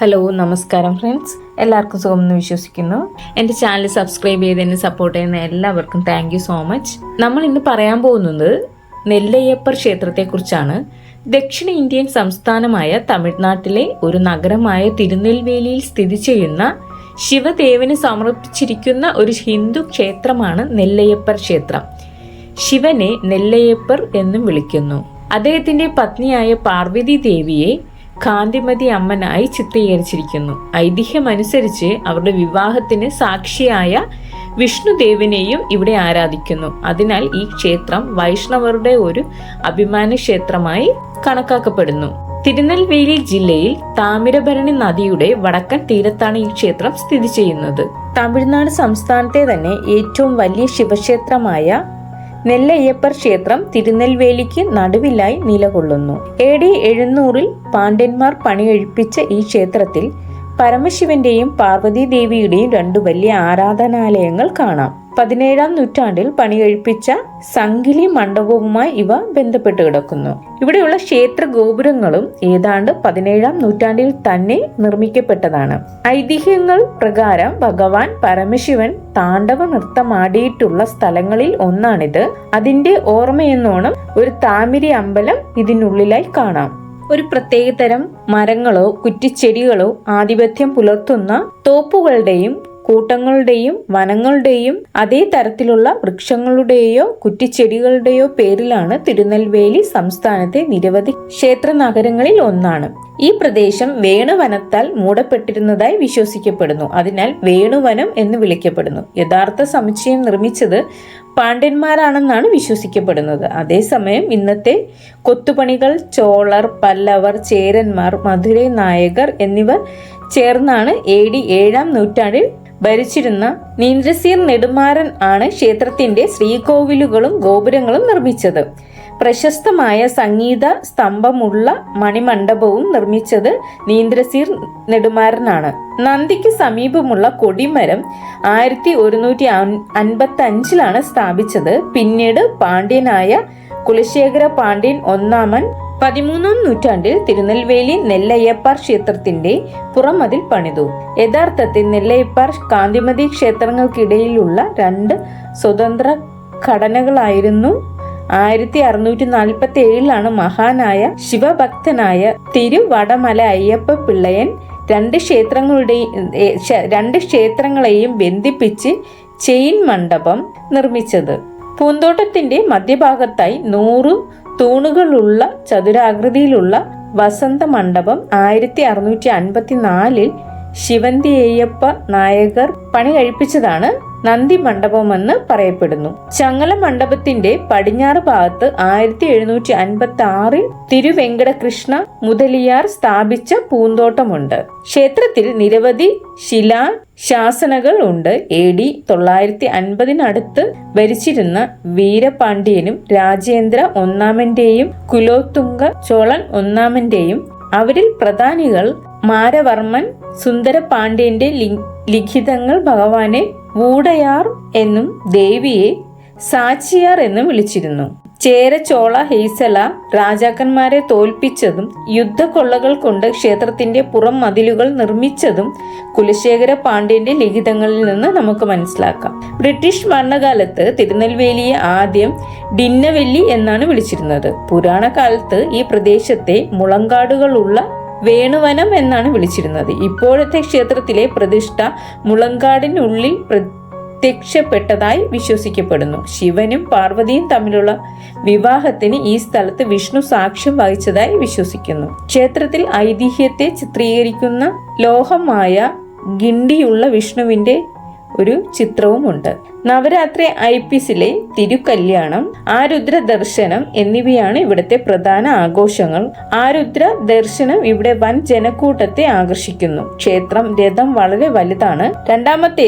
Hello നമസ്കാരം friends, എല്ലാവർക്കും സുഖമെന്ന് വിശ്വസിക്കുന്നു. എൻ്റെ ചാനൽ സബ്സ്ക്രൈബ് ചെയ്ത് എന്നെ സപ്പോർട്ട് ചെയ്യുന്ന എല്ലാവർക്കും താങ്ക് യു സോ മച്ച്. നമ്മൾ ഇന്ന് പറയാൻ പോകുന്നത് നെല്ലയ്യപ്പർ ക്ഷേത്രത്തെക്കുറിച്ചാണ്. ദക്ഷിണ ഇന്ത്യൻ സംസ്ഥാനമായ തമിഴ്നാട്ടിലെ ഒരു നഗരമായ തിരുനെൽവേലിയിൽ സ്ഥിതി ചെയ്യുന്ന ശിവദേവന് സമർപ്പിച്ചിരിക്കുന്ന ഒരു ഹിന്ദു ക്ഷേത്രമാണ് നെല്ലയ്യപ്പർ ക്ഷേത്രം. ശിവനെ നെല്ലയ്യപ്പർ എന്നും വിളിക്കുന്നു. അദ്ദേഹത്തിന്റെ പത്നിയായ പാർവതി ദേവിയെ കാന്തിമതി അമ്മനായി ചിത്രീകരിച്ചിരിക്കുന്നു. ഐതിഹ്യമനുസരിച്ച് അവരുടെ വിവാഹത്തിന് സാക്ഷിയായ വിഷ്ണുദേവനെയും ഇവിടെ ആരാധിക്കുന്നു. അതിനാൽ ഈ ക്ഷേത്രം വൈഷ്ണവരുടെ ഒരു അഭിമാന ക്ഷേത്രമായി കണക്കാക്കപ്പെടുന്നു. തിരുനെൽവേലി ജില്ലയിൽ താമിരഭരണി നദിയുടെ വടക്കൻ തീരത്താണ് ഈ ക്ഷേത്രം സ്ഥിതി ചെയ്യുന്നത്. തമിഴ്നാട് സംസ്ഥാനത്തെ തന്നെ ഏറ്റവും വലിയ ശിവക്ഷേത്രമായ നെല്ലയ്യപ്പർ ക്ഷേത്രം തിരുനെൽവേലിക്ക് നടുവിലായി നിലകൊള്ളുന്നു. AD 700 പാണ്ഡ്യന്മാർ പണികഴിപ്പിച്ച ഈ ക്ഷേത്രത്തിൽ പരമശിവന്റെയും പാർവതി ദേവിയുടെയും രണ്ടു വലിയ ആരാധനാലയങ്ങൾ കാണാം. 17-ാം നൂറ്റാണ്ടിൽ പണികഴിപ്പിച്ച സംഗിലി മണ്ഡപവുമായി ഇവ ബന്ധപ്പെട്ട് കിടക്കുന്നു. ഇവിടെയുള്ള ക്ഷേത്ര ഗോപുരങ്ങളും ഏതാണ്ട് 17-ാം നൂറ്റാണ്ടിൽ തന്നെ നിർമ്മിക്കപ്പെട്ടതാണ്. ഐതിഹ്യങ്ങൾ പ്രകാരം ഭഗവാൻ പരമശിവൻ താണ്ഡവ നൃത്തമാടിയിട്ടുള്ള സ്ഥലങ്ങളിൽ ഒന്നാണിത്. അതിന്റെ ഓർമ്മയെന്നോണം ഒരു താമിരി അമ്പലം ഇതിനുള്ളിലായി കാണാം. ഒരു പ്രത്യേകതരം മരങ്ങളോ കുറ്റിച്ചെടികളോ ആധിപത്യം പുലർത്തുന്ന തോപ്പുകളുടെയും കൂട്ടങ്ങളുടെയും വനങ്ങളുടെയും അതേ തരത്തിലുള്ള വൃക്ഷങ്ങളുടെയോ കുറ്റിച്ചെടികളുടെയോ പേരിലാണ് തിരുനെൽവേലി സംസ്ഥാനത്തെ നിരവധി ക്ഷേത്ര നഗരങ്ങളിൽ ഒന്നാണ്. ഈ പ്രദേശം വേണുവനത്താൽ മൂടപ്പെട്ടിരുന്നതായി വിശ്വസിക്കപ്പെടുന്നു. അതിനാൽ വേണുവനം എന്ന് വിളിക്കപ്പെടുന്നു. യഥാർത്ഥ സമുച്ചയം നിർമ്മിച്ചത് പാണ്ഡ്യന്മാരാണെന്നാണ് വിശ്വസിക്കപ്പെടുന്നത്. അതേസമയം ഇന്നത്തെ കൊത്തുപണികൾ ചോളർ, പല്ലവർ, ചേരന്മാർ, മധുരൈ നായകർ എന്നിവർ ചേർന്നാണ് AD 7-ാം നൂറ്റാണ്ടിൽ ഭരിച്ചിരുന്ന നീന്ദ്രസീർ നെടുമാറൻ ആണ് ക്ഷേത്രത്തിന്റെ ശ്രീകോവിലുകളും ഗോപുരങ്ങളും നിർമ്മിച്ചത്. പ്രശസ്തമായ സംഗീത സ്തംഭമുള്ള മണിമണ്ഡപവും നിർമ്മിച്ചത് നീന്ദ്രസീർ നെടുമാറനാണ്. നന്ദിക്ക് സമീപമുള്ള കൊടിമരം 1155 സ്ഥാപിച്ചത്. പിന്നീട് പാണ്ഡ്യനായ കുലശേഖര പാണ്ഡ്യൻ ഒന്നാമൻ 13-ാം നൂറ്റാണ്ടിൽ തിരുനെൽവേലി നെല്ലയ്യപ്പർ ക്ഷേത്രത്തിന്റെ പുറമതിൽ പണിതു. യഥാർത്ഥത്തിൽ നെല്ലയ്യപ്പർ കാന്തിമതി ക്ഷേത്രങ്ങൾക്കിടയിലുള്ള രണ്ട് സ്വതന്ത്ര ഘടനകളായിരുന്നു. 1647 മഹാനായ ശിവഭക്തനായ തിരുവടമല അയ്യപ്പ പിള്ളയൻ രണ്ട് ക്ഷേത്രങ്ങളെയും ബന്ധിപ്പിച്ച് ചെയിൻ മണ്ഡപം നിർമ്മിച്ചത്. പൂന്തോട്ടത്തിന്റെ മധ്യഭാഗത്തായി 100 തൂണുകളുള്ള ചതുരാകൃതിയിലുള്ള വസന്ത മണ്ഡപം 1654 ശിവന്തിയയ്യപ്പ നായകർ പണി കഴിപ്പിച്ചതാണ് നന്ദി മണ്ഡപമെന്ന് പറയപ്പെടുന്നു. ചങ്ങല മണ്ഡപത്തിന്റെ പടിഞ്ഞാറ് ഭാഗത്ത് 1756 തിരുവെങ്കടകൃഷ്ണ മുതലിയാർ സ്ഥാപിച്ച പൂന്തോട്ടമുണ്ട്. ക്ഷേത്രത്തിൽ നിരവധി ശിലാശാസനകൾ ഉണ്ട്. AD 950 ഭരിച്ചിരുന്ന വീരപാണ്ഡ്യനും രാജേന്ദ്ര ഒന്നാമന്റെയും കുലോത്തുംഗ ചോളൻ ഒന്നാമന്റെയും അവരിൽ പ്രധാനികൾ മാരവർമ്മൻ സുന്ദരപാണ്ഡ്യന്റെ ലിഖിതങ്ങൾ ഭഗവാനെ വൂടയാർ എന്നും ദേവിയെ സാച്ചിയാർ എന്നും വിളിച്ചിരുന്നു. ചേര, ചോള, ഹെയ്സല രാജാക്കന്മാരെ തോൽപ്പിച്ചതും യുദ്ധക്കൊള്ളകൾ കൊണ്ട് ക്ഷേത്രത്തിന്റെ പുറം മതിലുകൾ നിർമ്മിച്ചതും കുലശേഖര പാണ്ഡ്യന്റെ ലിഖിതങ്ങളിൽ നിന്ന് നമുക്ക് മനസ്സിലാക്കാം. ബ്രിട്ടീഷ് ഭരണകാലത്ത് തിരുനെൽവേലിയെ ആദ്യം ഡിന്നവെല്ലി എന്നാണ് വിളിച്ചിരുന്നത്. പുരാണ കാലത്ത് ഈ പ്രദേശത്തെ മുളങ്കാടുകളുള്ള വേണുവനം എന്നാണ് വിളിച്ചിരുന്നത്. ഇപ്പോഴത്തെ ക്ഷേത്രത്തിലെ പ്രതിഷ്ഠ മുളങ്കാടിനുള്ളിൽ പ്രത്യക്ഷപ്പെട്ടതായി വിശ്വസിക്കപ്പെടുന്നു. ശിവനും പാർവതിയും തമ്മിലുള്ള വിവാഹത്തിന് ഈ സ്ഥലത്ത് വിഷ്ണു സാക്ഷ്യം വഹിച്ചതായി വിശ്വസിക്കുന്നു. ക്ഷേത്രത്തിൽ ഐതിഹ്യത്തെ ചിത്രീകരിക്കുന്ന ലോഹമായ ഗിണ്ടിയുള്ള വിഷ്ണുവിന്റെ ഒരു ചിത്രവുമുണ്ട്. നവരാത്രി ഐപ്പിസിലെ തിരുക്കല്യാണം, ആരുദ്ര ദർശനം എന്നിവയാണ് ഇവിടുത്തെ പ്രധാന ആഘോഷങ്ങൾ. ആരുദ്ര ദർശനം ഇവിടെ വൻ ജനക്കൂട്ടത്തെ ആകർഷിക്കുന്നു. ക്ഷേത്രം രഥം വളരെ വലുതാണ്. രണ്ടാമത്തെ